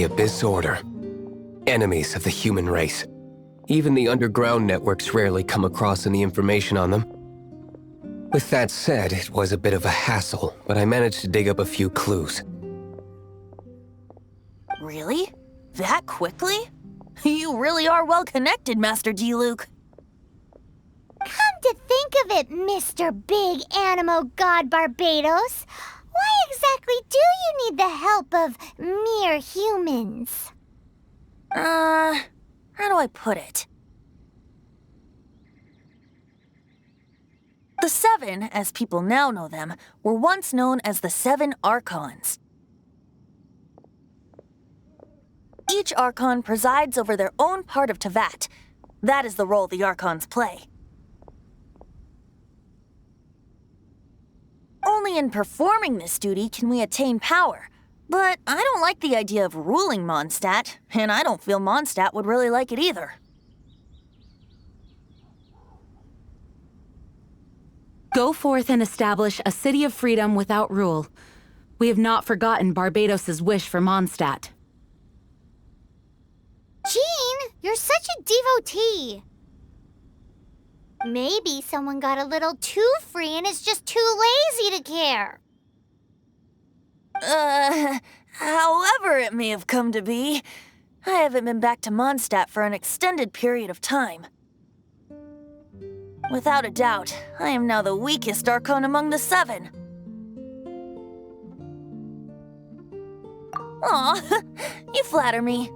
Abyss Order. Enemies of the human race. Even the underground networks rarely come across any information on them. With that said, it was a bit of a hassle, but I managed to dig up a few clues. Really? That quickly? You really are well connected, Master D-Luke. Come to think of it, Mr. Big Animo God Barbados, why exactly do you need the help of mere humans? How do I put it? The Seven, as people now know them, were once known as the Seven Archons. Each Archon presides over their own part of Teyvat. That is the role the Archons play. Only in performing this duty can we attain power. But I don't like the idea of ruling Mondstadt, and I don't feel Mondstadt would really like it either. Go forth and establish a city of freedom without rule. We have not forgotten Barbados' wish for Mondstadt. Jean, you're such a devotee. Maybe someone got a little too free and is just too lazy to care. However it may have come to be, I haven't been back to Mondstadt for an extended period of time. Without a doubt, I am now the weakest Archon among the Seven. Aw, you flatter me.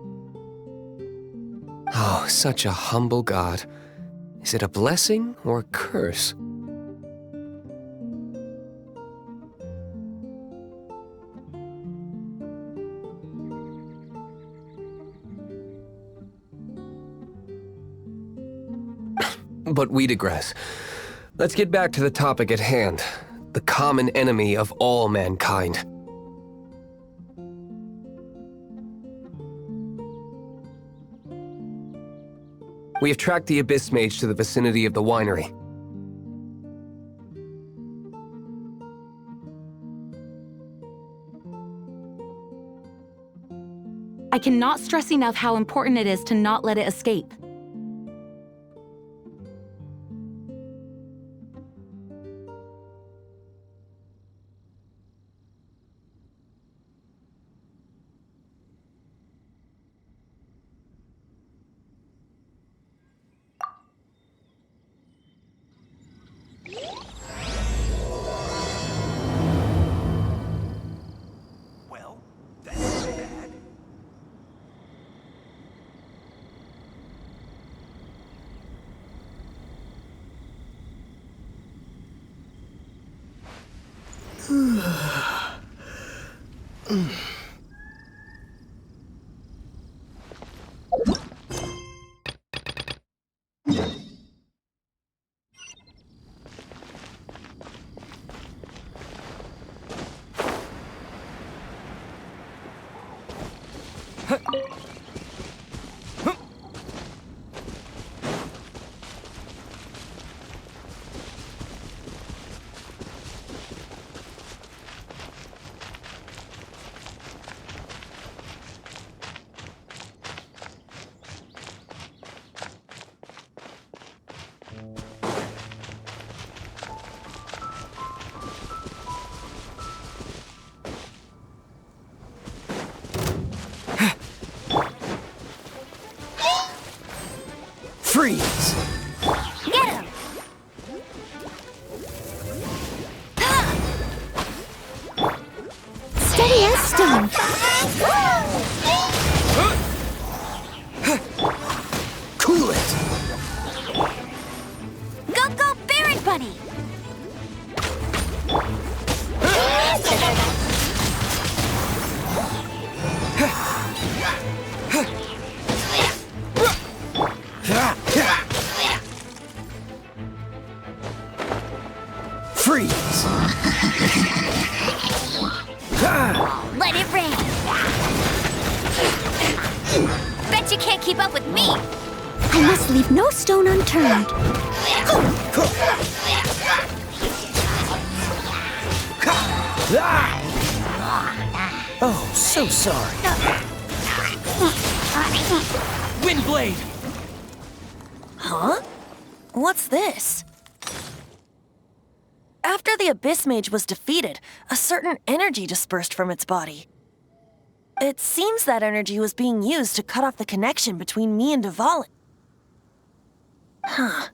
Oh, such a humble god. Is it a blessing or a curse? But we digress. Let's get back to the topic at hand. The common enemy of all mankind. We have tracked the Abyss Mage to the vicinity of the winery. I cannot stress enough how important it is to not let it escape. Well, that's bad. Freeze! Get him! Steady as stone. Cool it! Go, Baron Buddy! Freeze! Let it rain! Bet you can't keep up with me! I must leave no stone unturned. Oh, so sorry. Windblade! Huh? What's this? After the Abyss Mage was defeated, a certain energy dispersed from its body. It seems that energy was being used to cut off the connection between me and Dvalin. Huh.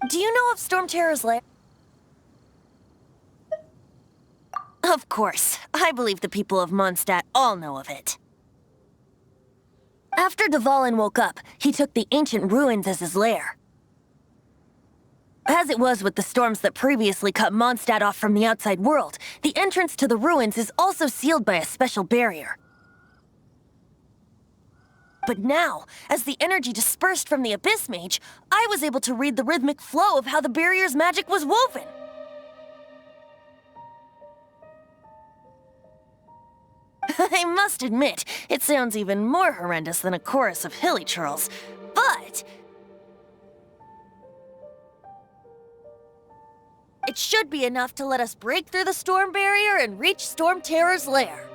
Do you know of Stormterror's lair? Of course. I believe the people of Mondstadt all know of it. After Dvalin woke up, he took the ancient ruins as his lair. As it was with the storms that previously cut Mondstadt off from the outside world, the entrance to the ruins is also sealed by a special barrier. But now, as the energy dispersed from the Abyss Mage, I was able to read the rhythmic flow of how the barrier's magic was woven. I must admit, it sounds even more horrendous than a chorus of hilly churls, but it should be enough to let us break through the storm barrier and reach Stormterror's lair.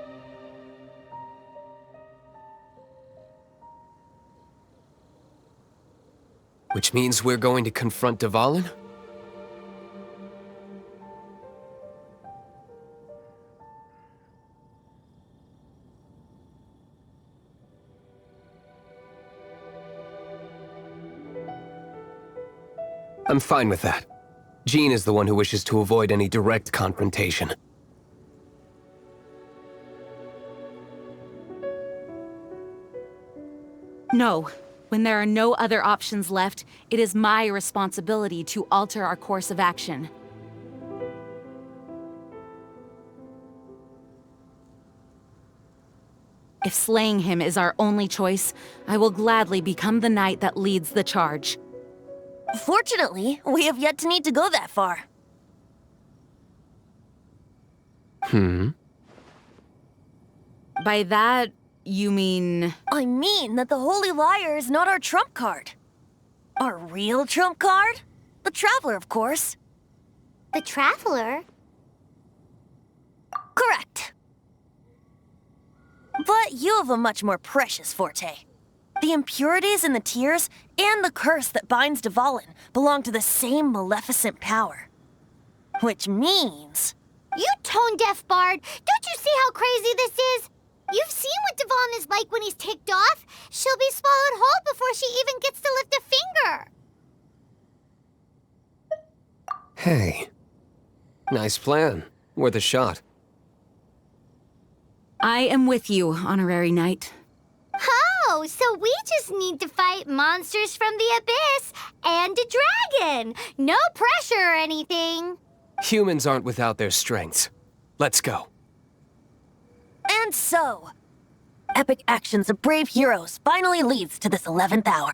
Which means we're going to confront Dvalin? I'm fine with that. Jean is the one who wishes to avoid any direct confrontation. No. When there are no other options left, it is my responsibility to alter our course of action. If slaying him is our only choice, I will gladly become the knight that leads the charge. Fortunately, we have yet to need to go that far. By that, you mean... I mean that the Holy Liar is not our trump card. Our real trump card? The Traveler, of course. The Traveler? Correct. But you have a much more precious forte. The impurities in the tears and the curse that binds Dvalin belong to the same maleficent power. Which means... You tone-deaf bard! Don't you see how crazy this is? You've seen what Dvalin is like when he's ticked off. She'll be swallowed whole before she even gets to lift a finger. Hey. Nice plan. Worth a shot. I am with you, honorary knight. Oh, so we just need to fight monsters from the abyss and a dragon. No pressure or anything. Humans aren't without their strengths. Let's go. And so, epic actions of brave heroes finally leads to this 11th hour.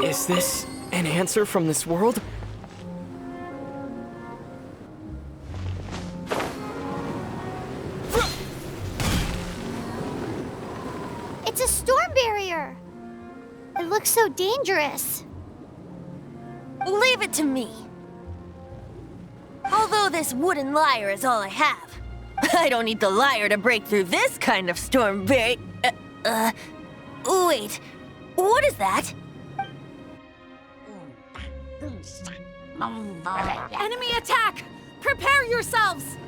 Is this an answer from this world? It's a storm barrier. It looks so dangerous. Leave it to me. Although this wooden lyre is all I have, I don't need the lyre to break through this kind of storm barrier. Wait, what is that? Enemy attack! Prepare yourselves!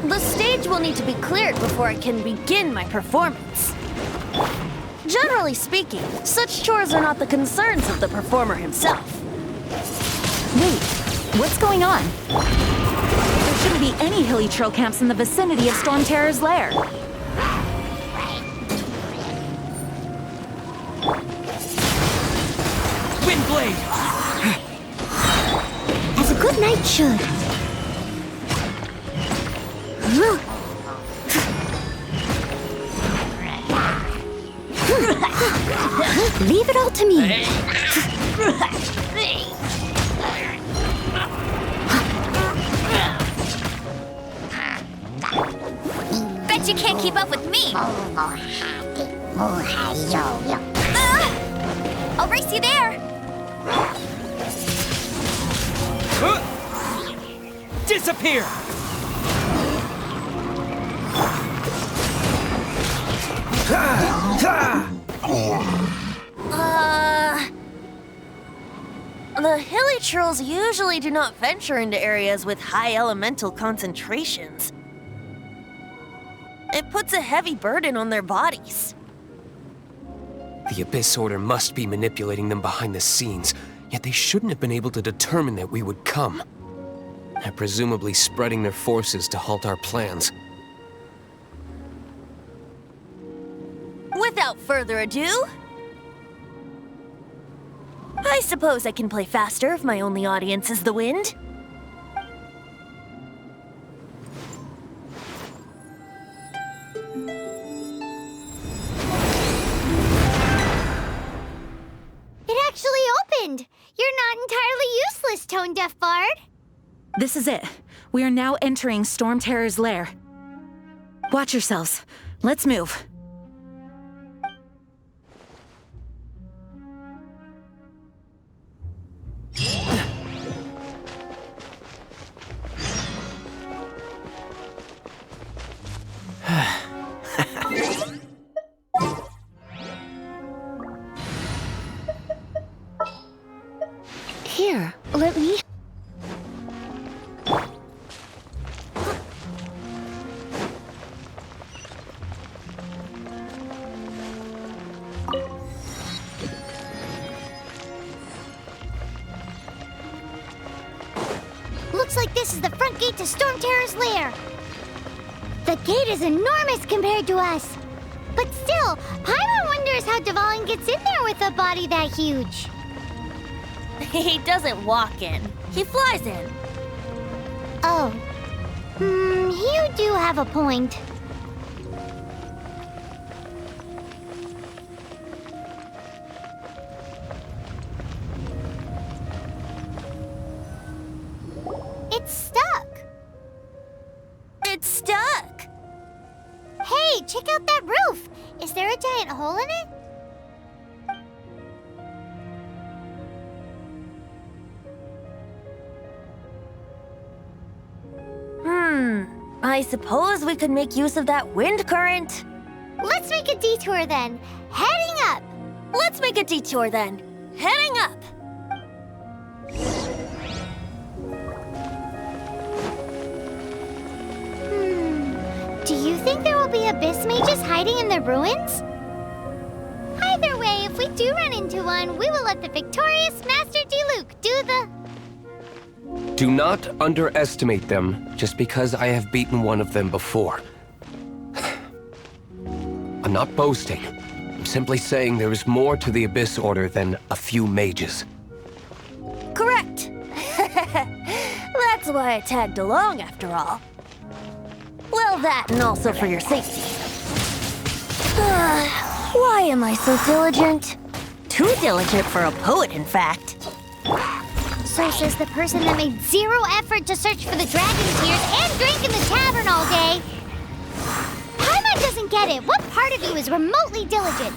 The stage will need to be cleared before I can begin my performance. Generally speaking, such chores are not the concerns of the performer himself. Wait, what's going on? There shouldn't be any hilly trail camps in the vicinity of Stormterror's lair. Windblade! As a good knight should. Leave it all to me. Bet you can't keep up with me. I'll race you there. Disappear! The hilly trolls usually do not venture into areas with high elemental concentrations. It puts a heavy burden on their bodies. The Abyss Order must be manipulating them behind the scenes, yet they shouldn't have been able to determine that we would come. They're presumably spreading their forces to halt our plans. Without further ado, I suppose I can play faster if my only audience is the wind. It actually opened. You're not entirely useless, Tone Deaf Bard. This is it. We are now entering Stormterror's lair. Watch yourselves. Let's move. Here, let me... Looks like this is the front gate to Stormterror's lair. The gate is enormous compared to us. But still, Paimon wonders how Dvalin gets in there with a body that huge. He doesn't walk in. He flies in. Oh. You do have a point. It's stuck. It's stuck. Hey, check out that roof. Is there a giant hole in it? I suppose we could make use of that wind current. Let's make a detour then. Heading up. Let's make a detour then. Heading up. Do you think there will be abyss mages hiding in the ruins? Either way, if we do run into one, we will let the victorious Master Diluc do the... Do not underestimate them just because I have beaten one of them before. I'm not boasting. I'm simply saying there is more to the Abyss Order than a few mages. Correct. That's why I tagged along after all. Well, that and also for your safety. Why am I so diligent? Too diligent for a poet, in fact. So says the person that made zero effort to search for the dragon tears and drank in the tavern all day. Paimon doesn't don't get it. What part of you is remotely diligent?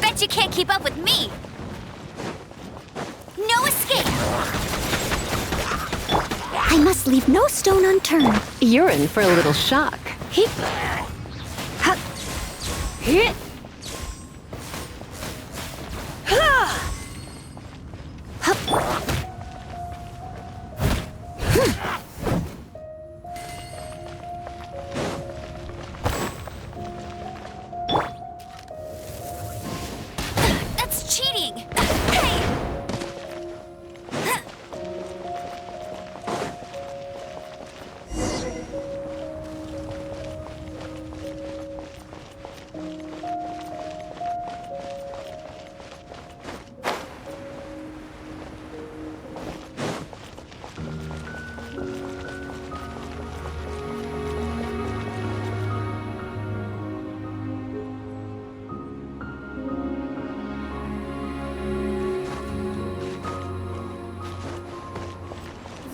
Bet you can't keep up with me! No escape! I must leave no stone unturned. You're in for a little shock. Hit. Hit. That's cheating! Hey!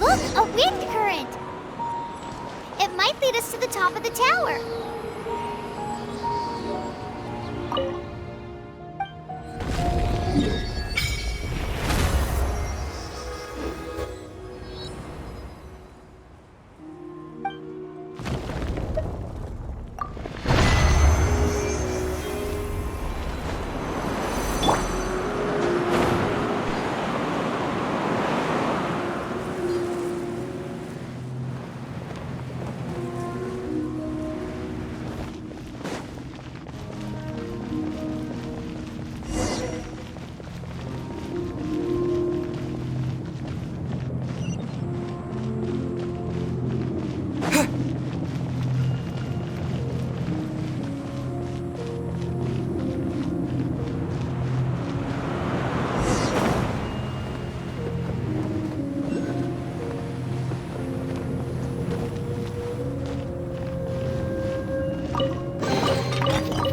Look, a wind current. It might lead us to the top of the tower.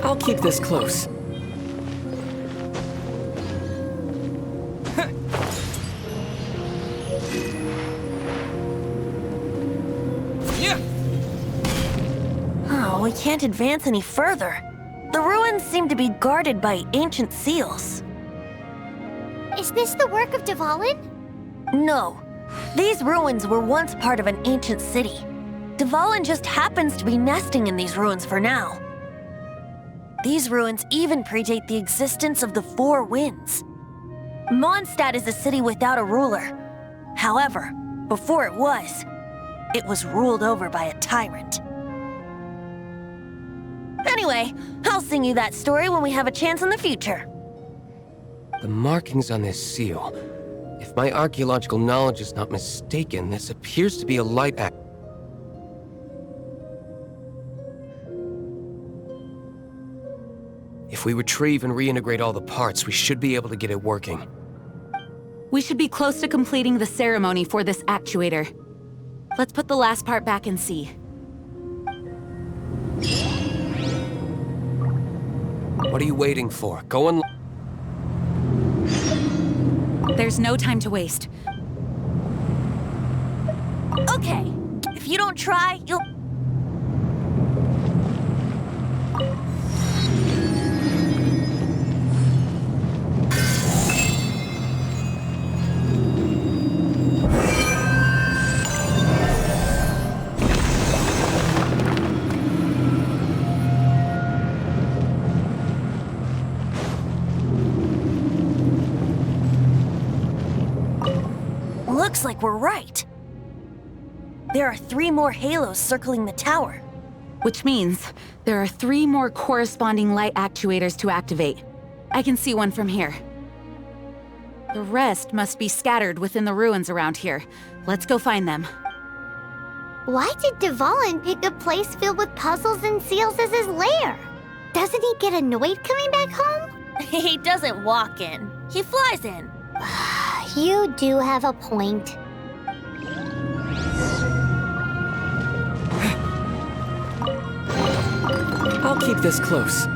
I'll keep this close. Yeah. Oh, we can't advance any further. The ruins seem to be guarded by ancient seals. Is this the work of Dvalin? No. These ruins were once part of an ancient city. Dvalin just happens to be nesting in these ruins for now. These ruins even predate the existence of the Four Winds. Mondstadt is a city without a ruler. However, before it was ruled over by a tyrant. Anyway, I'll sing you that story when we have a chance in the future. The markings on this seal. If my archaeological knowledge is not mistaken, this appears to be a light act. If we retrieve and reintegrate all the parts, we should be able to get it working. We should be close to completing the ceremony for this actuator. Let's put the last part back and see. What are you waiting for? Go and... There's no time to waste. Okay, if you don't try, you'll... Looks like we're right. There are 3 more halos circling the tower. Which means there are 3 more corresponding light actuators to activate. I can see one from here. The rest must be scattered within the ruins around here. Let's go find them. Why did Dvalin pick a place filled with puzzles and seals as his lair? Doesn't he get annoyed coming back home? He doesn't walk in. He flies in. You do have a point. I'll keep this close.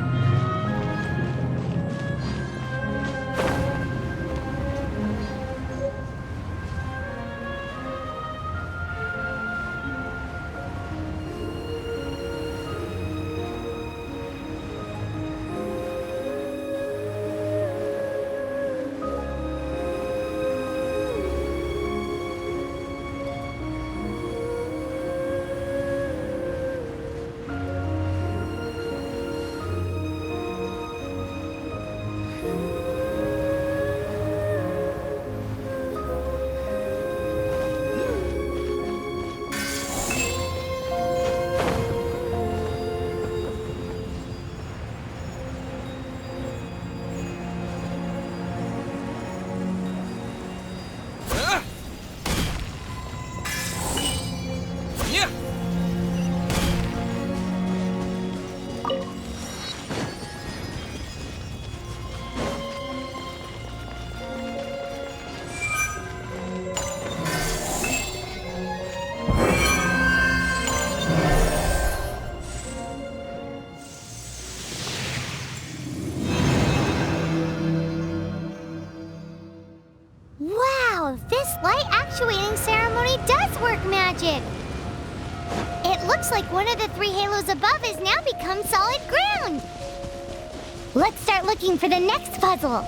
This light actuating ceremony does work magic! It looks like one of the 3 halos above has now become solid ground! Let's start looking for the next puzzle!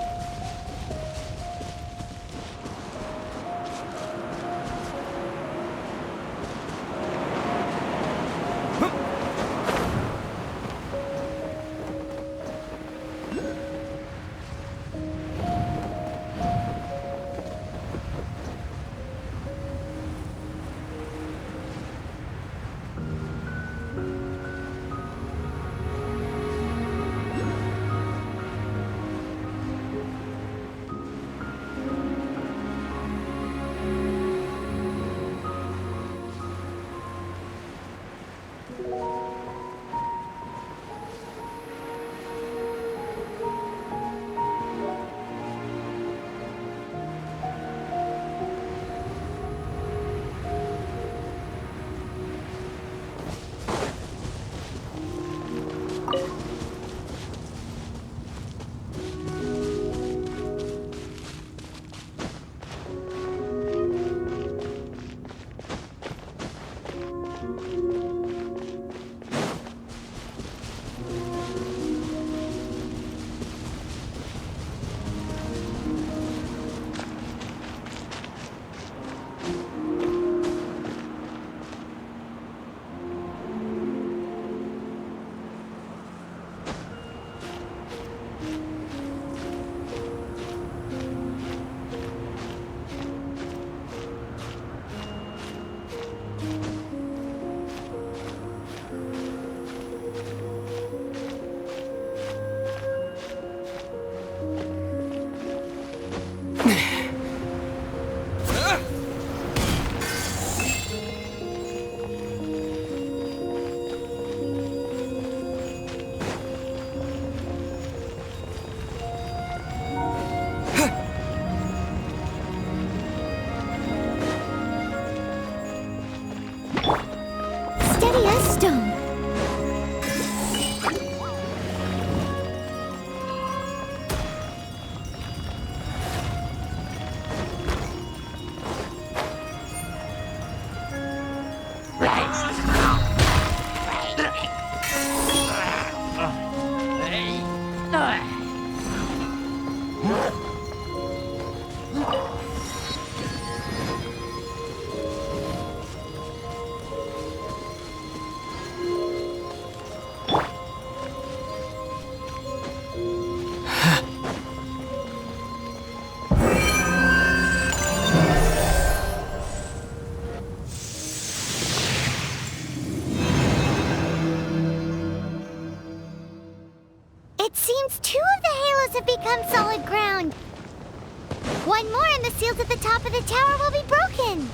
seems 2 of the halos have become solid ground. 1 more and the seals at the top of the tower will be broken.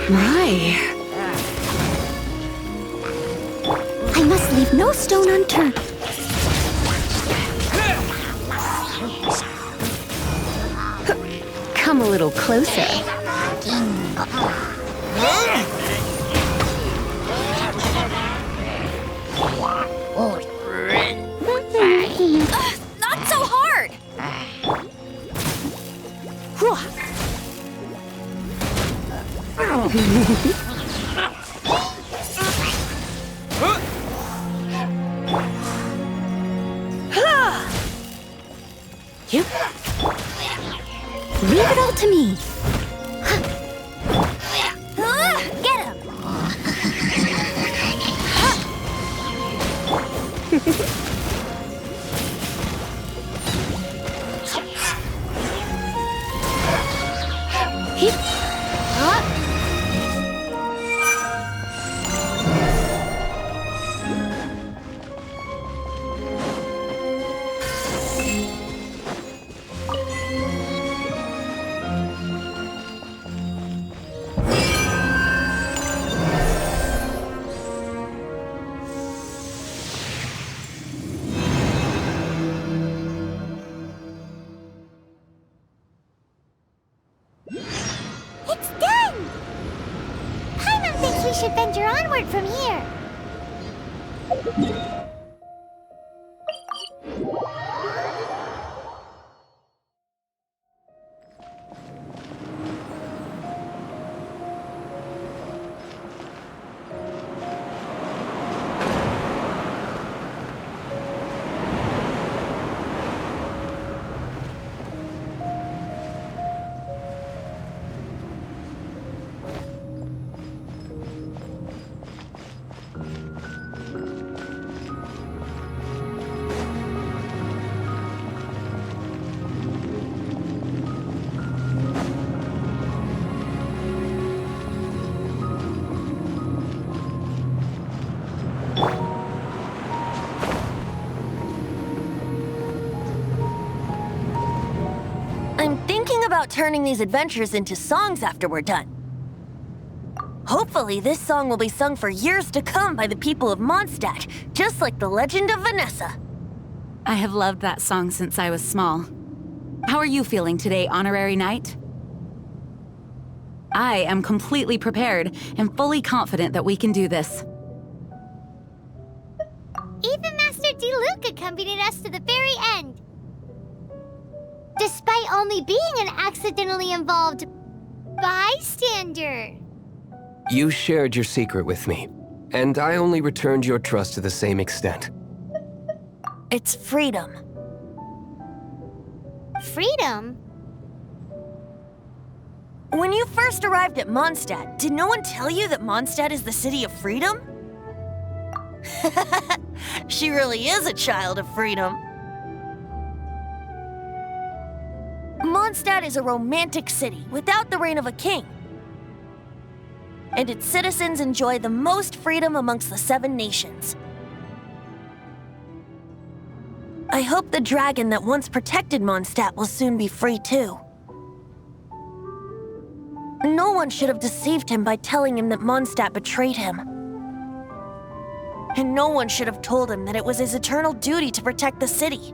My. I must leave no stone unturned. Come a little closer. Not so hard! Yep. Leave it all to me. Get him! It's done! Paimon thinks we should venture onward from here. I'm thinking about turning these adventures into songs after we're done. Hopefully, this song will be sung for years to come by the people of Mondstadt, just like the legend of Vanessa. I have loved that song since I was small. How are you feeling today, Honorary Knight? I am completely prepared and fully confident that we can do this. Even Master D-Luke accompanied us to the very end. Despite only being an accidentally involved bystander. You shared your secret with me, and I only returned your trust to the same extent. It's freedom. Freedom? When you first arrived at Mondstadt, did no one tell you that Mondstadt is the city of freedom? She really is a child of freedom. Mondstadt is a romantic city without the reign of a king. And its citizens enjoy the most freedom amongst the 7 nations. I hope the dragon that once protected Mondstadt will soon be free too. No one should have deceived him by telling him that Mondstadt betrayed him. And no one should have told him that it was his eternal duty to protect the city.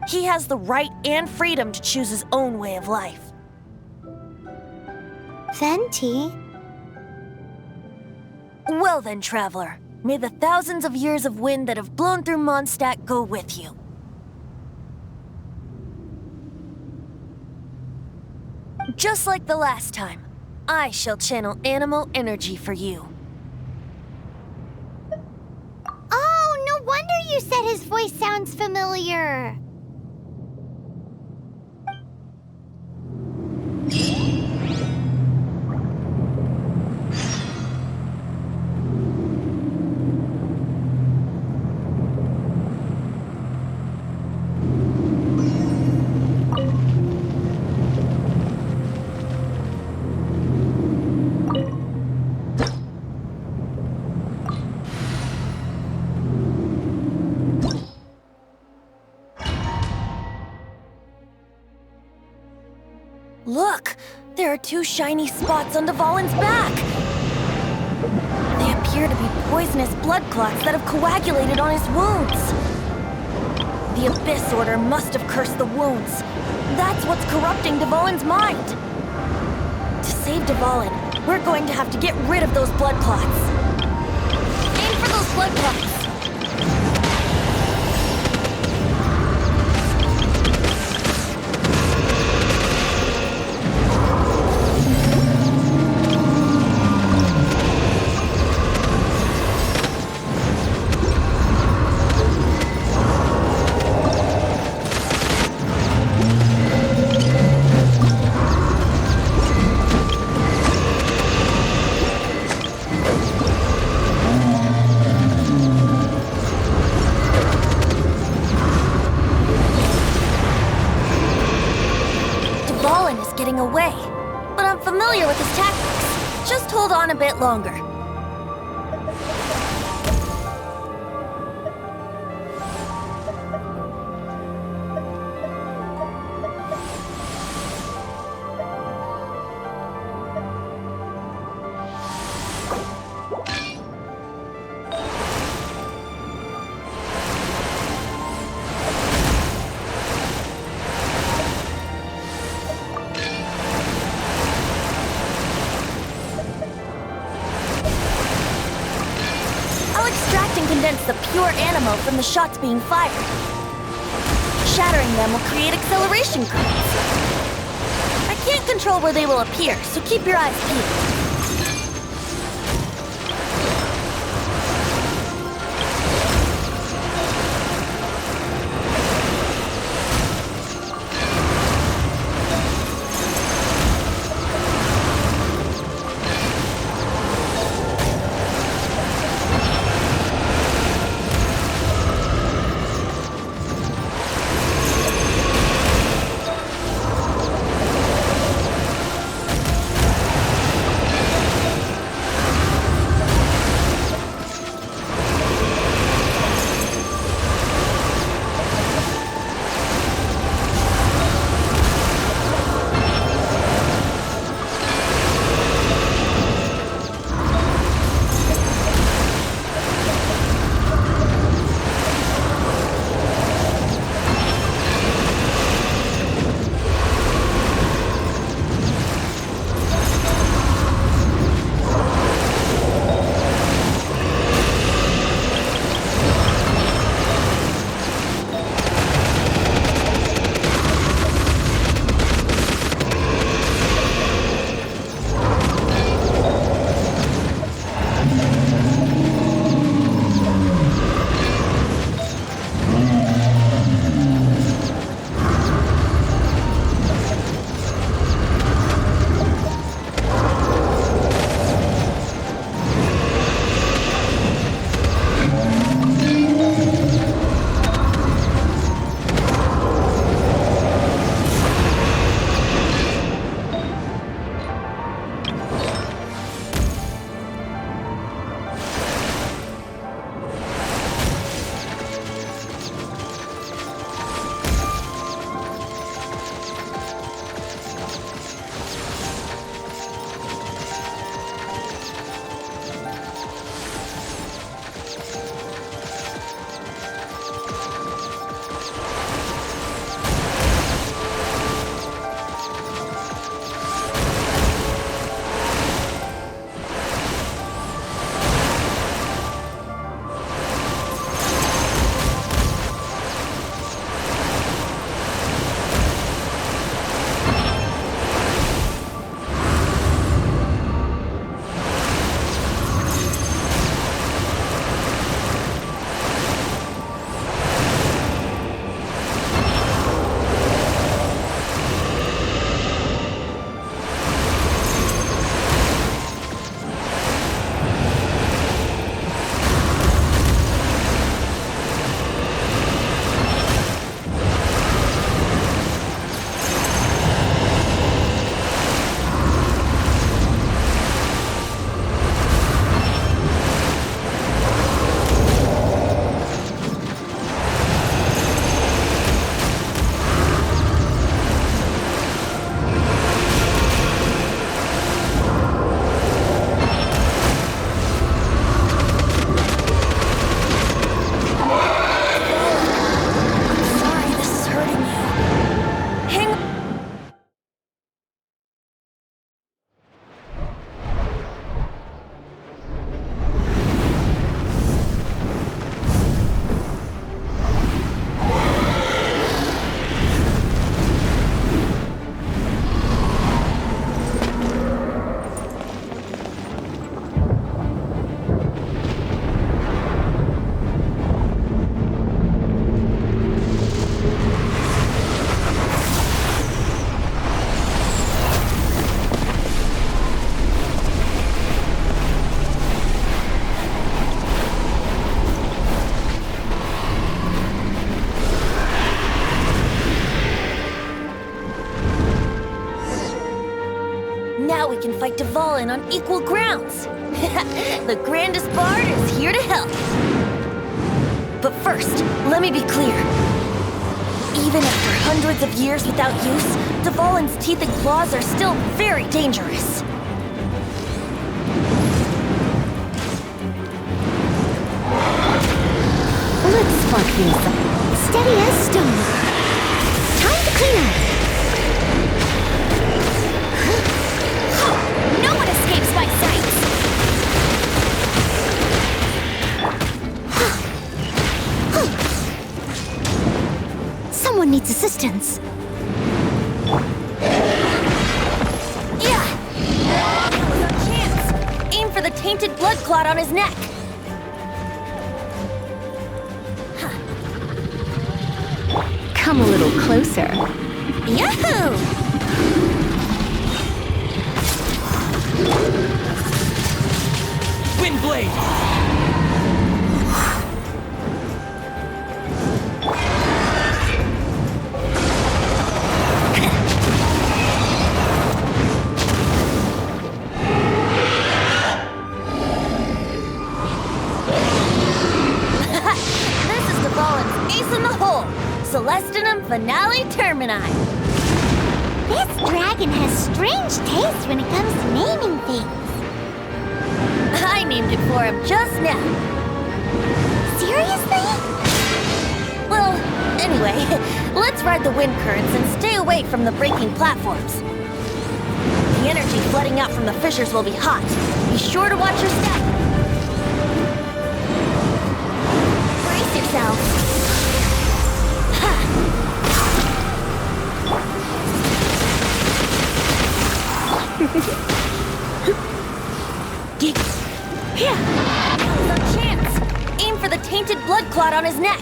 He has the right and freedom to choose his own way of life. Venti? Well then, traveler, may the thousands of years of wind that have blown through Mondstadt go with you. Just like the last time, I shall channel animal energy for you. Oh, no wonder you said his voice sounds familiar. Look! There are two shiny spots on Dvalin's back! They appear to be poisonous blood clots that have coagulated on his wounds. The Abyss Order must have cursed the wounds. That's what's corrupting Dvalin's mind. To save Dvalin, we're going to have to get rid of those blood clots. Aim for those blood clots! Away, but I'm familiar with his tactics. Just hold on a bit longer. Condense the pure animo from the shots being fired. Shattering them will create acceleration currents. I can't control where they will appear, so keep your eyes peeled. fight Dvalin on equal grounds. The grandest bard is here to help. But first, let me be clear. Even after hundreds of years without use, Dvalin's teeth and claws are still very dangerous. Let's spark things up. Steady as stone. Time to clean up. No one escapes my sight! Someone needs assistance. Yeah! That was our chance! Aim for the tainted blood clot on his neck! Come a little closer. Yahoo! Windblade! This is Dvalin's ace in the hole! Celestinum Finale Termini! This dragon has strange taste when it comes to naming things. I named it for him just now. Seriously? Well, anyway, let's ride the wind currents and stay away from the breaking platforms. The energy flooding out from the fissures will be hot. Be sure to watch your step. Brace yourself. Now's our chance. Aim for the tainted blood clot on his neck.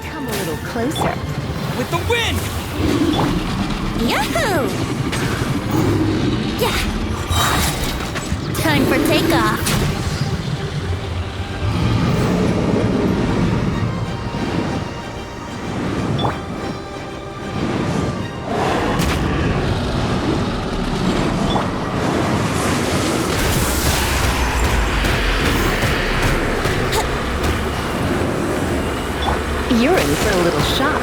Come a little closer. With the wind! Yahoo! Yeah. Time for takeoff. You're in for a little shock.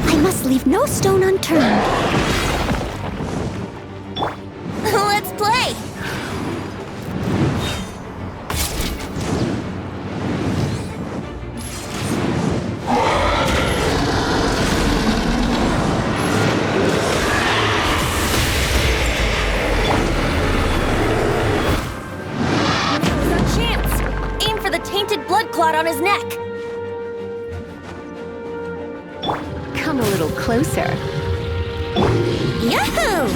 I must leave no stone unturned. Let's play. Now's our chance. Aim for the tainted blood clot on his neck. Come a little closer. Yahoo!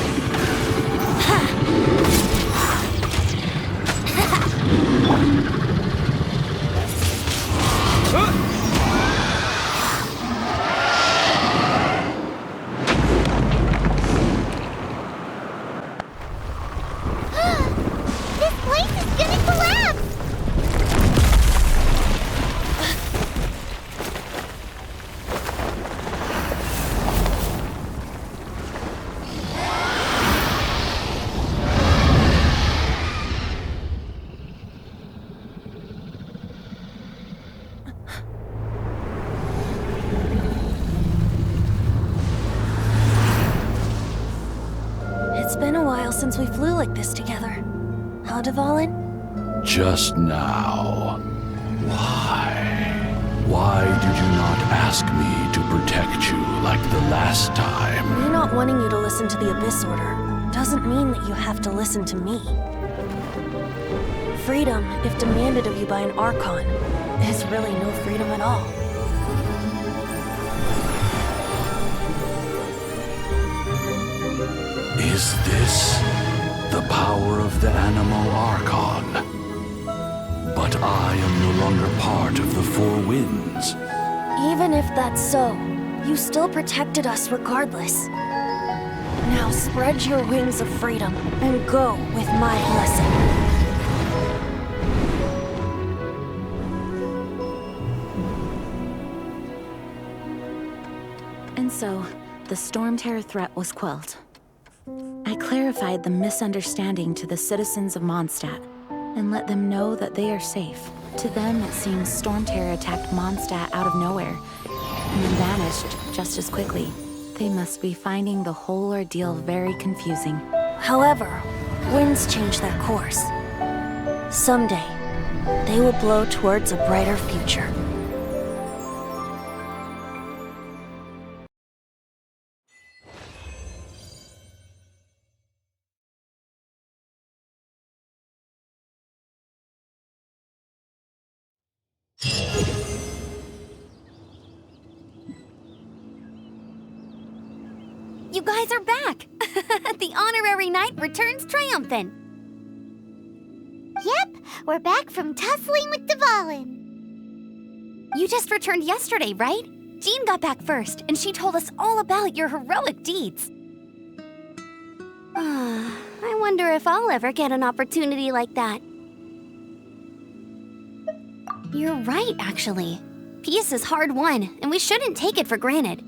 This place is gonna collapse! It's been a while since we flew like this together. Huh, Dvalin? Just now. Why? Why did you not ask me to protect you like the last time? Me not wanting you to listen to the Abyss Order doesn't mean that you have to listen to me. Freedom, if demanded of you by an Archon, is really no freedom at all. Is this the power of the Animal Archon? But I am no longer part of the Four Winds. Even if that's so, you still protected us regardless. Now spread your wings of freedom and go with my blessing. And so, the Stormterror threat was quelled. I clarified the misunderstanding to the citizens of Mondstadt, and let them know that they are safe. To them, it seems Stormterror attacked Mondstadt out of nowhere, and then vanished just as quickly. They must be finding the whole ordeal very confusing. However, winds change their course. Someday, they will blow towards a brighter future. You guys are back! The honorary knight returns triumphant. Yep, we're back from tussling with Dvalin. You just returned yesterday, right? Jean got back first, and she told us all about your heroic deeds. I wonder if I'll ever get an opportunity like that. You're right, actually. Peace is hard won, and we shouldn't take it for granted.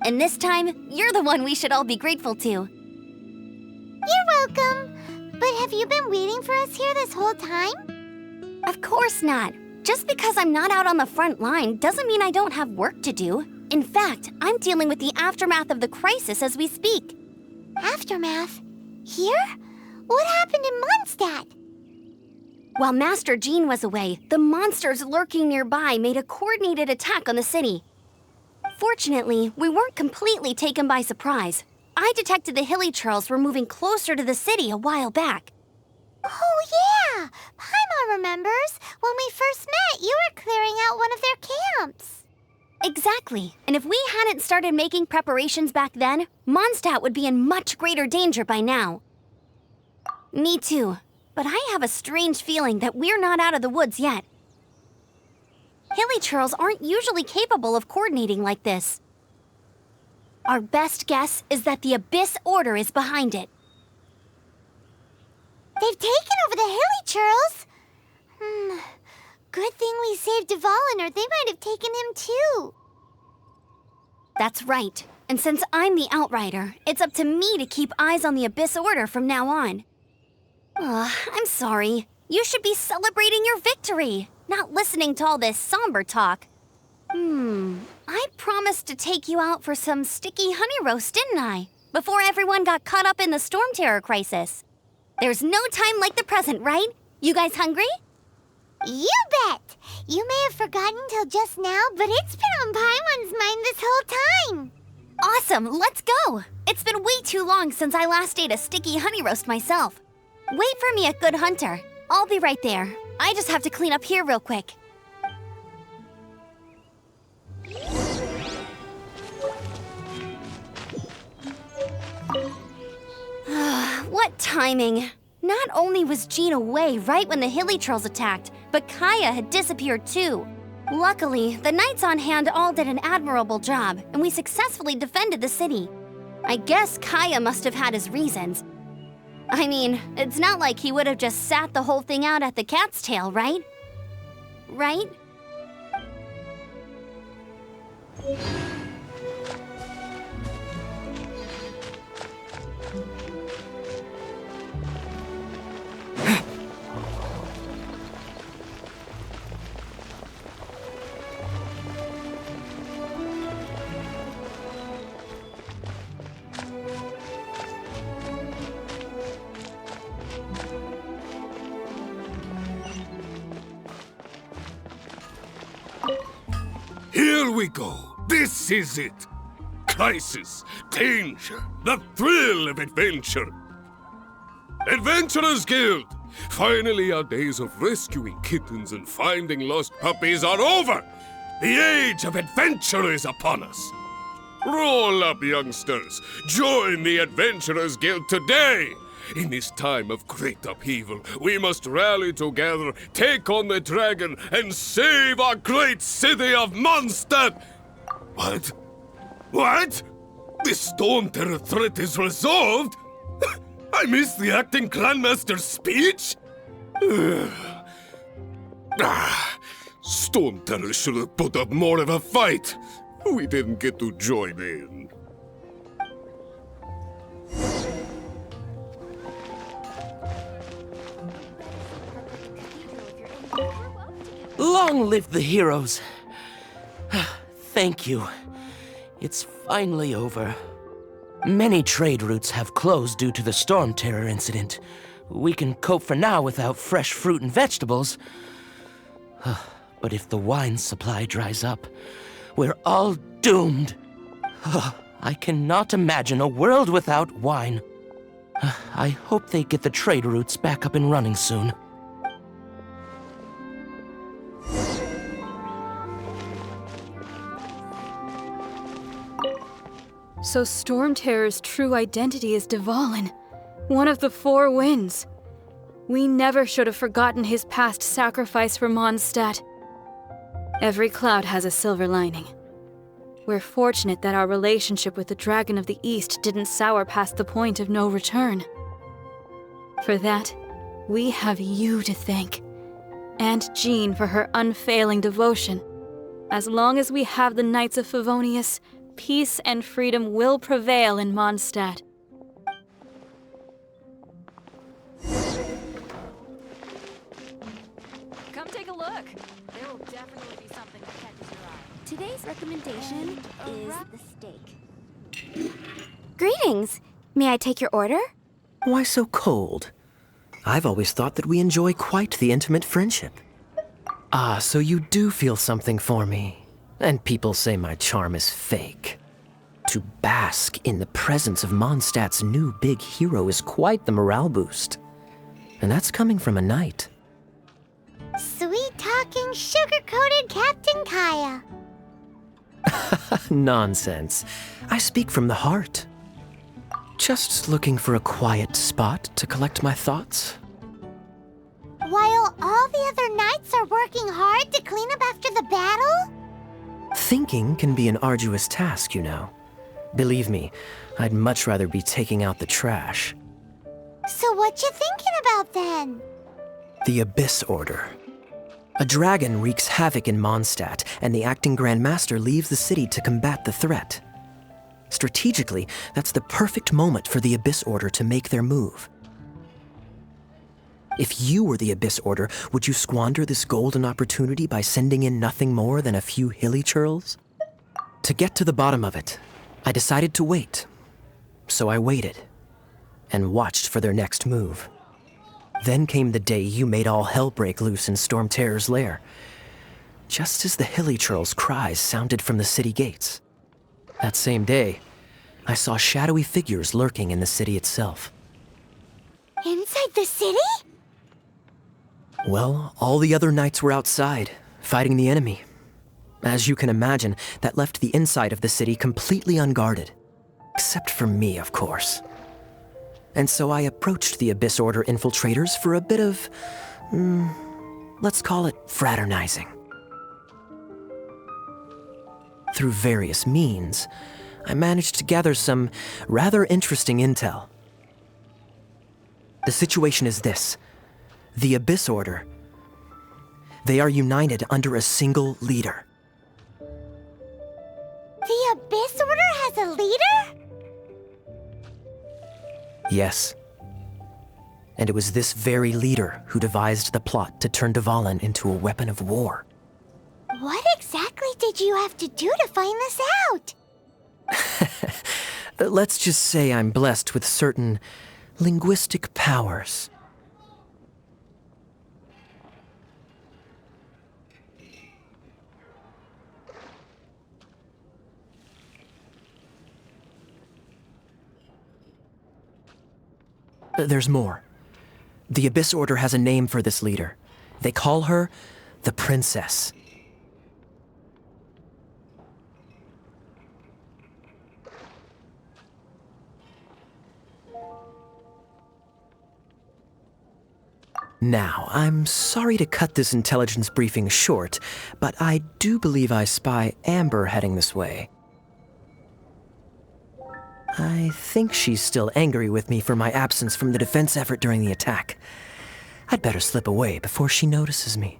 And this time, you're the one we should all be grateful to. You're welcome. But have you been waiting for us here this whole time? Of course not. Just because I'm not out on the front line doesn't mean I don't have work to do. In fact, I'm dealing with the aftermath of the crisis as we speak. Aftermath? Here? What happened in Mondstadt? While Master Jean was away, the monsters lurking nearby made a coordinated attack on the city. Fortunately, we weren't completely taken by surprise. I detected the hilly churls were moving closer to the city a while back. Oh yeah! Paimon remembers. When we first met, you were clearing out one of their camps. Exactly. And if we hadn't started making preparations back then, Mondstadt would be in much greater danger by now. Me too. But I have a strange feeling that we're not out of the woods yet. Hilly churls aren't usually capable of coordinating like this. Our best guess is that the Abyss Order is behind it. They've taken over the Hilly churls? Good thing we saved Dvalin, or they might have taken him too. That's right. And since I'm the Outrider, it's up to me to keep eyes on the Abyss Order from now on. I'm sorry. You should be celebrating your victory, not listening to all this somber talk. I promised to take you out for some sticky honey roast, didn't I? Before everyone got caught up in the Stormterror crisis. There's no time like the present, right? You guys hungry? You bet! You may have forgotten till just now, but it's been on Paimon's mind this whole time. Awesome, let's go! It's been way too long since I last ate a sticky honey roast myself. Wait for me at Good Hunter. I'll be right there. I just have to clean up here real quick. What timing! Not only was Jean away right when the Hilly Trolls attacked, but Kaya had disappeared too. Luckily, the knights on hand all did an admirable job, and we successfully defended the city. I guess Kaya must have had his reasons. I mean, it's not like he would have just sat the whole thing out at the cat's tail, right? Right? Here we go. This is it. Crisis, danger, the thrill of adventure. Adventurers Guild! Finally, our days of rescuing kittens and finding lost puppies are over. The age of adventure is upon us. Roll up, youngsters. Join the Adventurers Guild today. In this time of great upheaval, we must rally together, take on the dragon, and save our great city of Mondstadt! What? What? The Stormterror threat is resolved? I missed the acting clanmaster's speech? Stormterror should have put up more of a fight. we didn't get to join in. Long live the heroes. Thank you. It's finally over. Many trade routes have closed due to the Stormterror incident. We can cope for now without fresh fruit and vegetables. But if the wine supply dries up, we're all doomed. I cannot imagine a world without wine. I hope they get the trade routes back up and running soon. So Stormterror's true identity is Dvalin, one of the Four Winds. We never should have forgotten his past sacrifice for Mondstadt. Every cloud has a silver lining. We're fortunate that our relationship with the Dragon of the East didn't sour past the point of no return. For that, we have you to thank, and Jean for her unfailing devotion. As long as we have the Knights of Favonius, peace and freedom will prevail in Mondstadt. Come take a look. There will definitely be something that catches your eye. Today's recommendation is the steak. Greetings! May I take your order? Why so cold? I've always thought that we enjoy quite the intimate friendship. Ah, so you do feel something for me. And people say my charm is fake. To bask in the presence of Mondstadt's new big hero is quite the morale boost. And that's coming from a knight. Sweet-talking, sugar-coated Captain Kaya. Nonsense. I speak from the heart. Just looking for a quiet spot to collect my thoughts. While all the other knights are working hard to clean up after the battle? Thinking can be an arduous task, you know. Believe me, I'd much rather be taking out the trash. So what you thinking about then? The Abyss Order. A dragon wreaks havoc in Mondstadt, and the acting Grand Master leaves the city to combat the threat. Strategically, that's the perfect moment for the Abyss Order to make their move. If you were the Abyss Order, would you squander this golden opportunity by sending in nothing more than a few hilly churls? To get to the bottom of it, I decided to wait. So I waited, and watched for their next move. Then came the day you made all hell break loose in Stormterror's lair, just as the hilly churls' cries sounded from the city gates. That same day, I saw shadowy figures lurking in the city itself. Inside the city? Well, all the other knights were outside, fighting the enemy. As you can imagine, that left the inside of the city completely unguarded. Except for me, of course. And so I approached the Abyss Order infiltrators for a bit of, let's call it fraternizing. Through various means, I managed to gather some rather interesting intel. The situation is this. The Abyss Order. They are united under a single leader. The Abyss Order has a leader? Yes. And it was this very leader who devised the plot to turn Dvalin into a weapon of war. What exactly did you have to do to find this out? Let's just say I'm blessed with certain linguistic powers. There's more. The Abyss Order has a name for this leader. They call her the Princess. Now, I'm sorry to cut this intelligence briefing short, but I do believe I spy Amber heading this way. I think she's still angry with me for my absence from the defense effort during the attack. I'd better slip away before she notices me.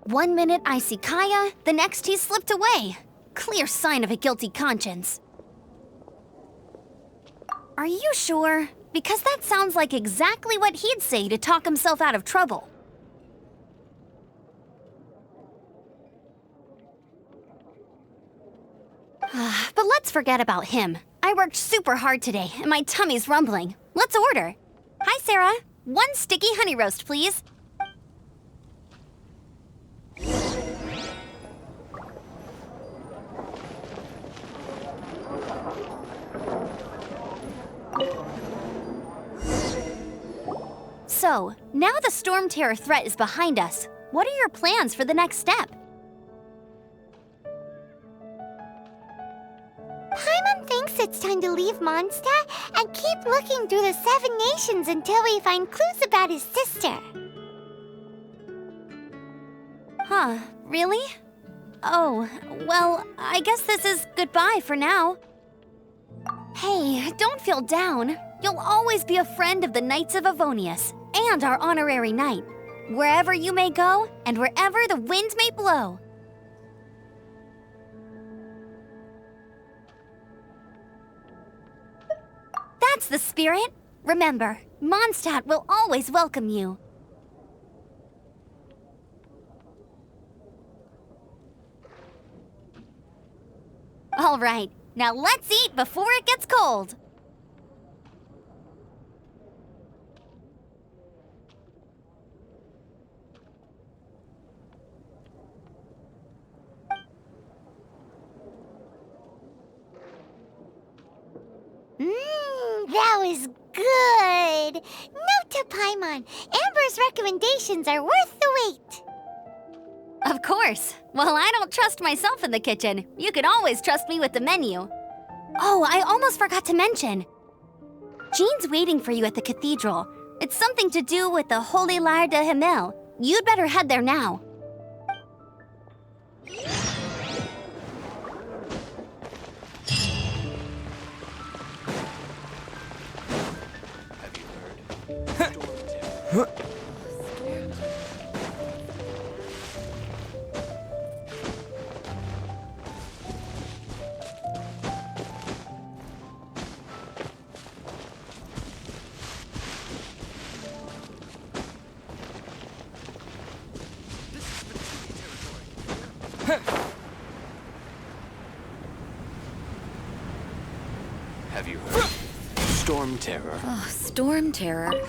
One minute I see Kaya, the next he slipped away. Clear sign of a guilty conscience. Are you sure? Because that sounds like exactly what he'd say to talk himself out of trouble. But let's forget about him. I worked super hard today, and my tummy's rumbling. Let's order. Hi, Sarah. 1 sticky honey roast, please. So, now the Stormterror threat is behind us. What are your plans for the next step? Paimon thinks it's time to leave Mondstadt and keep looking through the 7 nations until we find clues about his sister. Huh, really? Oh, well, I guess this is goodbye for now. Hey, don't feel down. You'll always be a friend of the Knights of Avonius and our honorary knight. Wherever you may go and wherever the wind may blow. That's the spirit. Remember, Mondstadt will always welcome you. All right, now let's eat before it gets cold. That was good. Note to Paimon, Amber's recommendations are worth the wait. Of course. Well, I don't trust myself in the kitchen. You can always trust me with the menu. Oh, I almost forgot to mention. Jean's waiting for you at the cathedral. It's something to do with the Holy Lair de Himmel. You'd better head there now. Have you heard? Stormterror. Oh, Stormterror.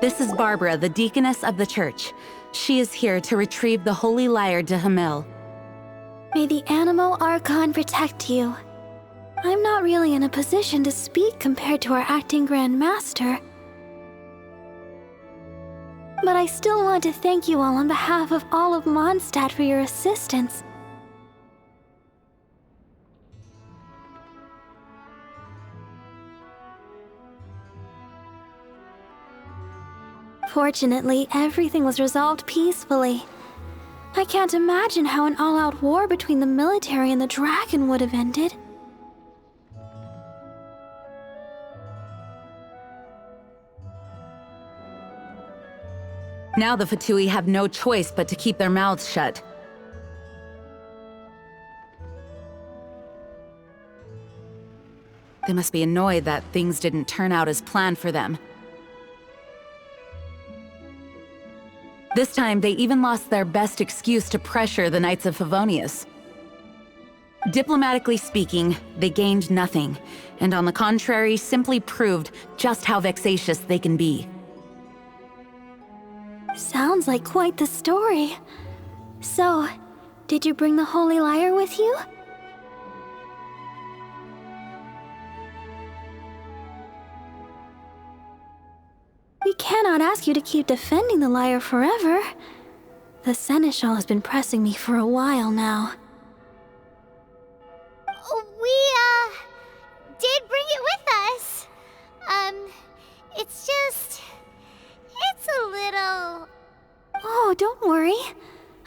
This is Barbara, the deaconess of the church. She is here to retrieve the holy lyre de Hamil. May the Animo Archon protect you. I'm not really in a position to speak compared to our acting Grand Master. But I still want to thank you all on behalf of all of Mondstadt for your assistance. Fortunately, everything was resolved peacefully. I can't imagine how an all-out war between the military and the dragon would have ended. Now the Fatui have no choice but to keep their mouths shut. They must be annoyed that things didn't turn out as planned for them. This time, they even lost their best excuse to pressure the Knights of Favonius. Diplomatically speaking, they gained nothing, and on the contrary, simply proved just how vexatious they can be. Sounds like quite the story. So, did you bring the holy lyre with you? We cannot ask you to keep defending the lyre forever. The Seneschal has been pressing me for a while now. We, did bring it with us. It's a little... Oh, don't worry.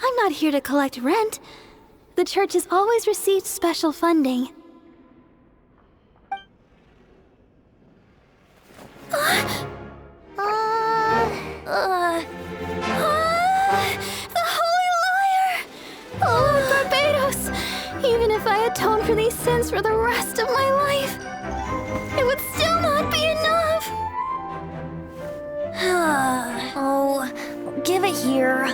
I'm not here to collect rent. The church has always received special funding. The Holy Lyre! Oh, Lord Barbados! Even if I atone for these sins for the rest of my life, it would still not be enough! Oh, give it here.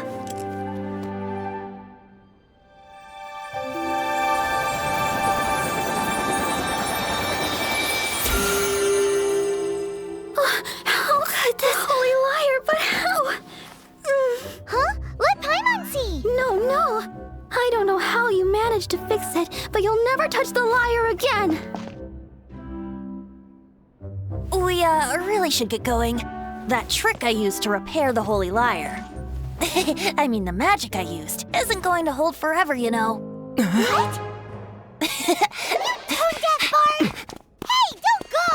How could this Holy Lyre, but how? Huh? Let Paimon see! No. I don't know how you managed to fix it, but you'll never touch the lyre again! We, really should get going. That trick I used to repair the Holy Lyre. I mean, the magic I used isn't going to hold forever, you know. What? Tone deaf, Bard! Hey, don't go!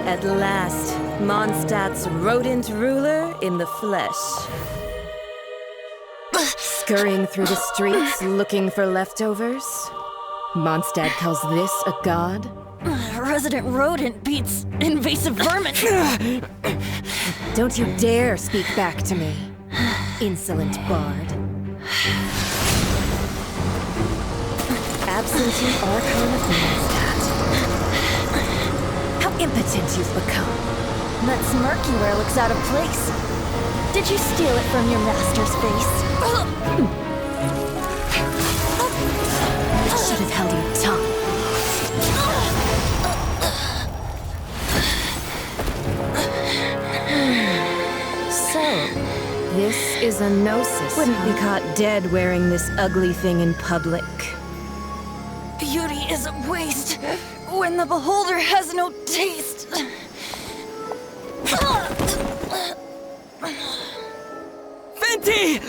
At last, Mondstadt's rodent ruler in the flesh. Scurrying through the streets looking for leftovers? Mondstadt calls this a god? Resident rodent beats invasive vermin. Don't you dare speak back to me, insolent bard. Absentee Archon of Mondstadt. How impotent you've become. That smirk you wear looks out of place. Did you steal it from your master's face? You should have held your tongue. So, this is a gnosis. Wouldn't be caught dead wearing this ugly thing in public. Beauty is a waste when the beholder has no taste. Fenty!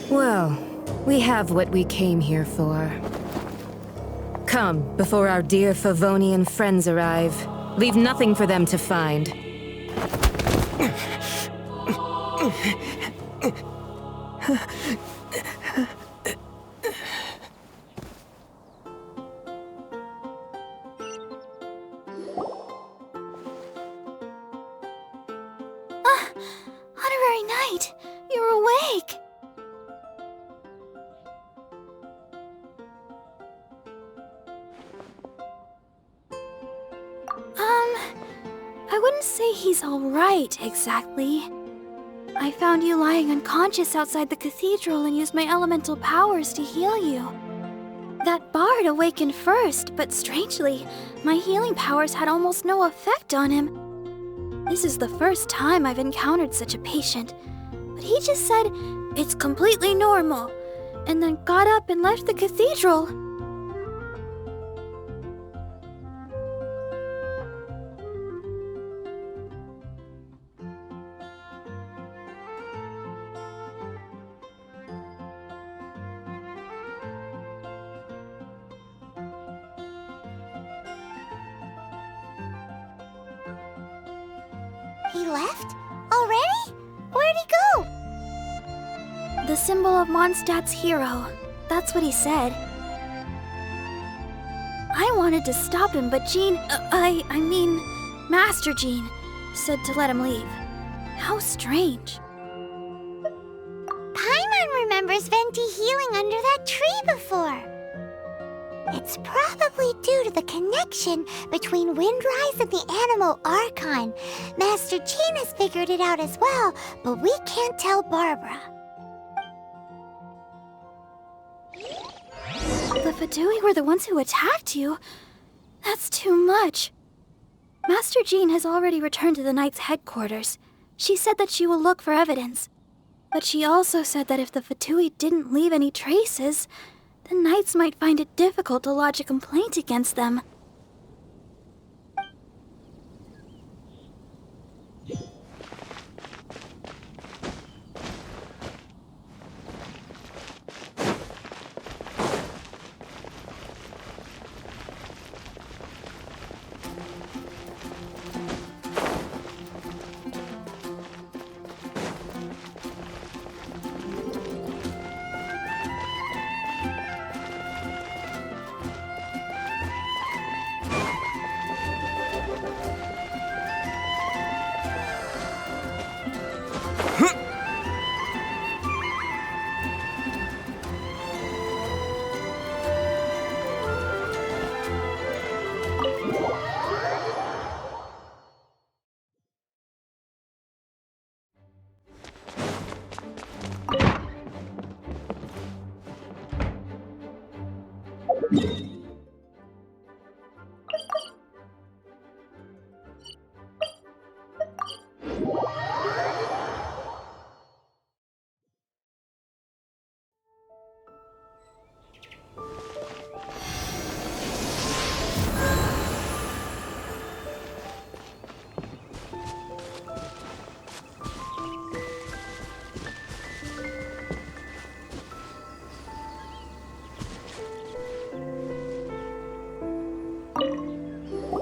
Well, we have what we came here for. Come, before our dear Favonian friends arrive. Leave nothing for them to find. I wouldn't say he's alright, exactly. I found you lying unconscious outside the cathedral and used my elemental powers to heal you. That bard awakened first, but strangely, my healing powers had almost no effect on him. This is the first time I've encountered such a patient, but he just said, "It's completely normal," and then got up and left the cathedral. He left? Already? Where'd he go? The symbol of Mondstadt's hero. That's what he said. I wanted to stop him, but Jean, I mean, Master Jean, said to let him leave. How strange. Paimon remembers Venti healing under that tree before. It's probably due to the connection between Windrise and the animal Archon. Master Jean has figured it out as well, but we can't tell Barbara. The Fatui were the ones who attacked you? That's too much. Master Jean has already returned to the Knight's headquarters. She said that she will look for evidence. But she also said that if the Fatui didn't leave any traces, the Knights might find it difficult to lodge a complaint against them.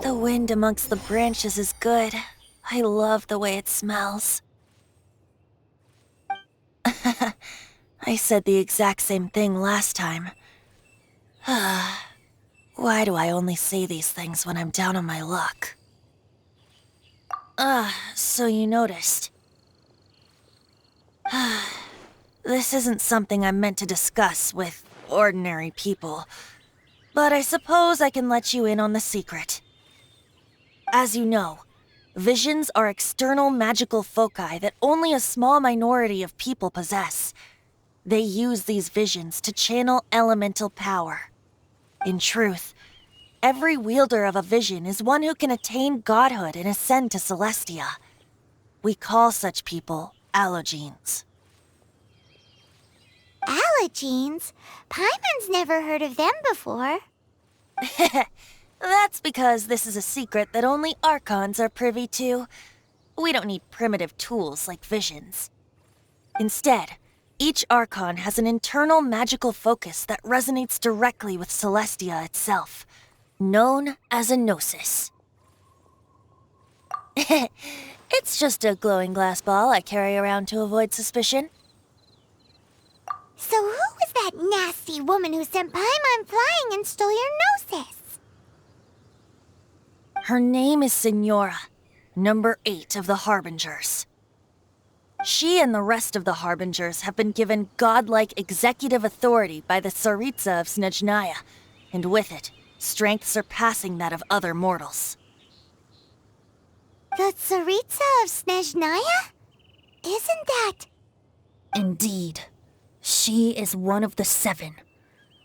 The wind amongst the branches is good. I love the way it smells. I said the exact same thing last time. Why do I only say these things when I'm down on my luck? So you noticed. This isn't something I'm meant to discuss with ordinary people, but I suppose I can let you in on the secret. As you know, visions are external magical foci that only a small minority of people possess. They use these visions to channel elemental power. In truth, every wielder of a vision is one who can attain godhood and ascend to Celestia. We call such people allogenes. Allogenes? Paimon's never heard of them before. That's because this is a secret that only Archons are privy to. We don't need primitive tools like visions. Instead, each Archon has an internal magical focus that resonates directly with Celestia itself, known as a gnosis. It's just a glowing glass ball I carry around to avoid suspicion. So who was that nasty woman who sent Paimon flying and stole your gnosis? Her name is Signora, number 8 of the Harbingers. She and the rest of the Harbingers have been given godlike executive authority by the Tsaritsa of Snezhnaya, and with it, strength surpassing that of other mortals. The Tsaritsa of Snezhnaya? Isn't that... Indeed. She is one of the 7.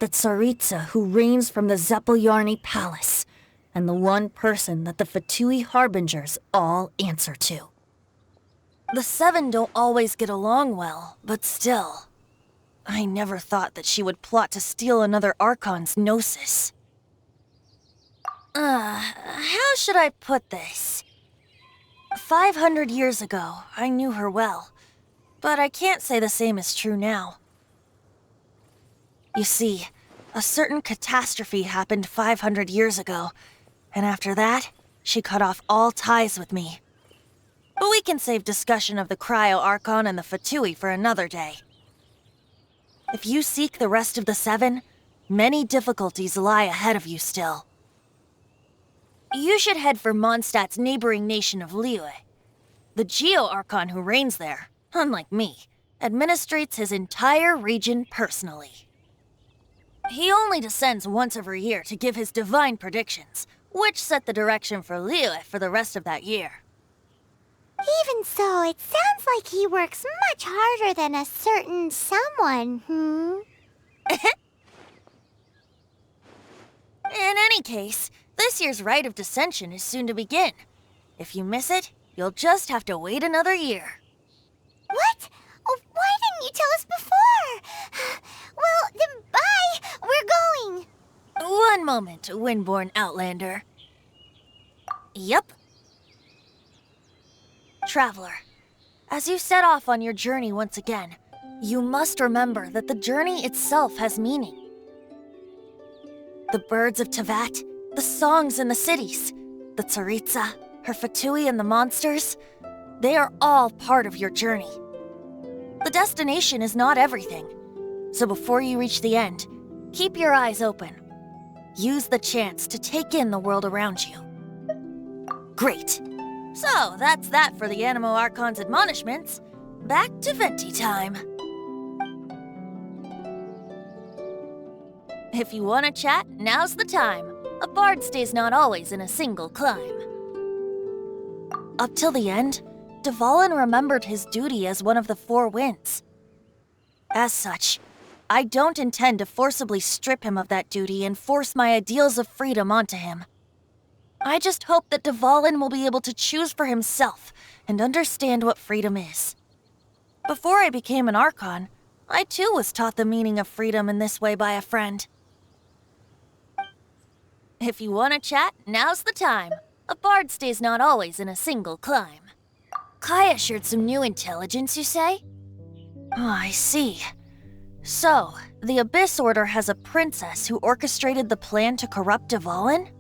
The Tsaritsa who reigns from the Zepelyarny Palace, and the one person that the Fatui Harbingers all answer to. The 7 don't always get along well, but still. I never thought that she would plot to steal another Archon's Gnosis. How should I put this? 500 years ago, I knew her well, but I can't say the same is true now. You see, a certain catastrophe happened 500 years ago, and after that, she cut off all ties with me. But we can save discussion of the Cryo Archon and the Fatui for another day. If you seek the rest of the 7, many difficulties lie ahead of you still. You should head for Mondstadt's neighboring nation of Lair. The Geo-Archon who reigns there, unlike me, administrates his entire region personally. He only descends once every year to give his divine predictions, which set the direction for Lair for the rest of that year. Even so, it sounds like he works much harder than a certain someone, In any case, this year's Rite of Descension is soon to begin. If you miss it, you'll just have to wait another year. What? Oh, why didn't you tell us before? Well, then bye! We're going! One moment, Windborn Outlander. Yep. Traveler, as you set off on your journey once again, you must remember that the journey itself has meaning. The birds of Tevat, the songs in the cities, the Tsaritsa, her Fatui and the monsters, they are all part of your journey. The destination is not everything, so before you reach the end, keep your eyes open. Use the chance to take in the world around you. Great. So, that's that for the Animo Archon's admonishments. Back to Venti time. If you want to chat, now's the time. A bard stays not always in a single climb. Up till the end, Dvalin remembered his duty as one of the 4 winds. As such, I don't intend to forcibly strip him of that duty and force my ideals of freedom onto him. I just hope that Dvalin will be able to choose for himself and understand what freedom is. Before I became an Archon, I too was taught the meaning of freedom in this way by a friend. If you want to chat, now's the time. A bard stays not always in a single climb. Kaya shared some new intelligence, you say? Oh, I see. So, the Abyss Order has a princess who orchestrated the plan to corrupt Dvalin?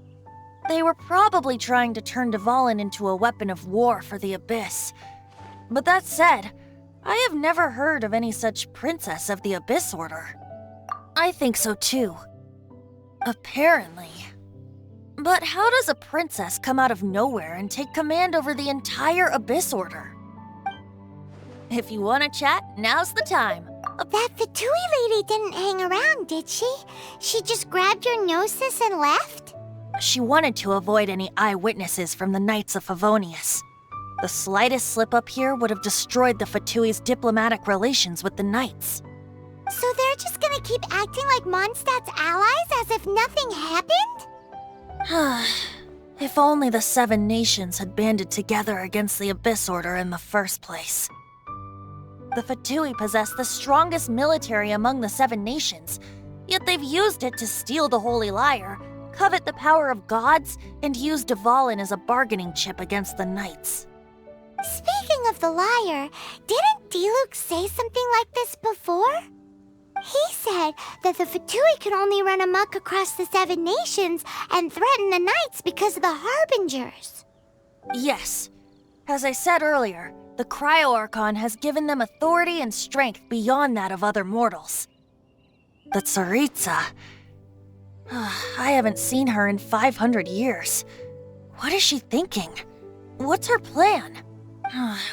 They were probably trying to turn Dvalin into a weapon of war for the Abyss. But that said, I have never heard of any such princess of the Abyss Order. I think so too. Apparently. But how does a princess come out of nowhere and take command over the entire Abyss Order? If you want to chat, now's the time. That Fatui lady didn't hang around, did she? She just grabbed your Gnosis and left? She wanted to avoid any eyewitnesses from the Knights of Favonius. The slightest slip-up here would have destroyed the Fatui's diplomatic relations with the Knights. So they're just gonna keep acting like Mondstadt's allies as if nothing happened? If only the 7 nations had banded together against the Abyss Order in the first place. The Fatui possess the strongest military among the 7 nations, yet they've used it to steal the Holy Lyre, covet the power of gods, and use Dvalin as a bargaining chip against the Knights. Speaking of the Lyre, didn't Diluc say something like this before? He said that the Fatui could only run amok across the 7 nations and threaten the Knights because of the Harbingers. Yes. As I said earlier, the Cryo Archon has given them authority and strength beyond that of other mortals. The Tsaritsa... I haven't seen her in 500 years. What is she thinking? What's her plan?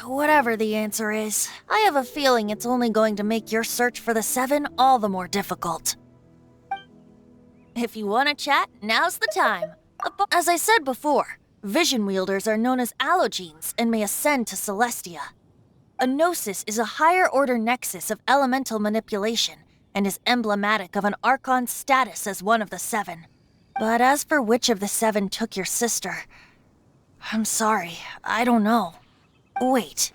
Whatever the answer is, I have a feeling it's only going to make your search for the 7 all the more difficult. If you want to chat, now's the time. As I said before, Vision wielders are known as allogenes and may ascend to Celestia. A gnosis is a higher-order nexus of elemental manipulation and is emblematic of an Archon's status as one of the 7. But as for which of the 7 took your sister, I'm sorry, I don't know. Wait,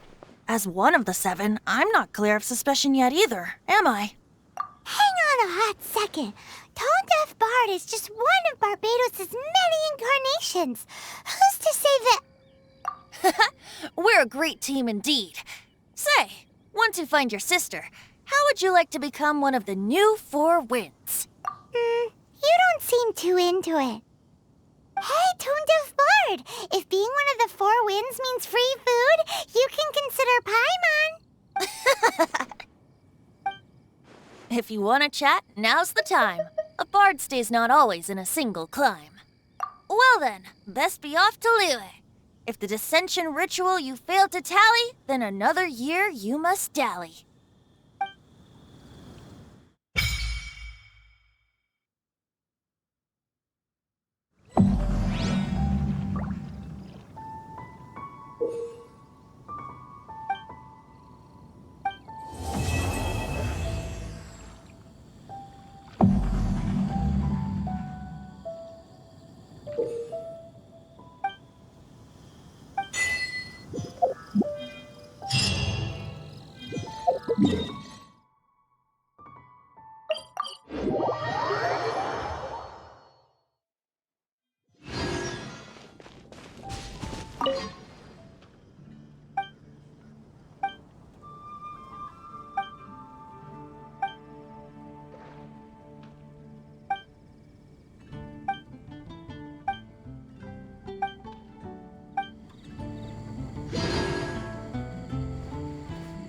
as one of the 7, I'm not clear of suspicion yet either, am I? Hang on a hot second. Tone Deaf Bard is just one of Barbados' many incarnations. Who's to say that... We're a great team indeed. Say, once you find your sister, how would you like to become one of the new 4 Winds? You don't seem too into it. Hey, Tone Deaf Bard! If being one of the 4 Winds means free food, you can consider Paimon. If you want to chat, now's the time. A bard stays not always in a single climb. Well then, best be off to Liyue. If the dissension ritual you failed to tally, then another year you must dally.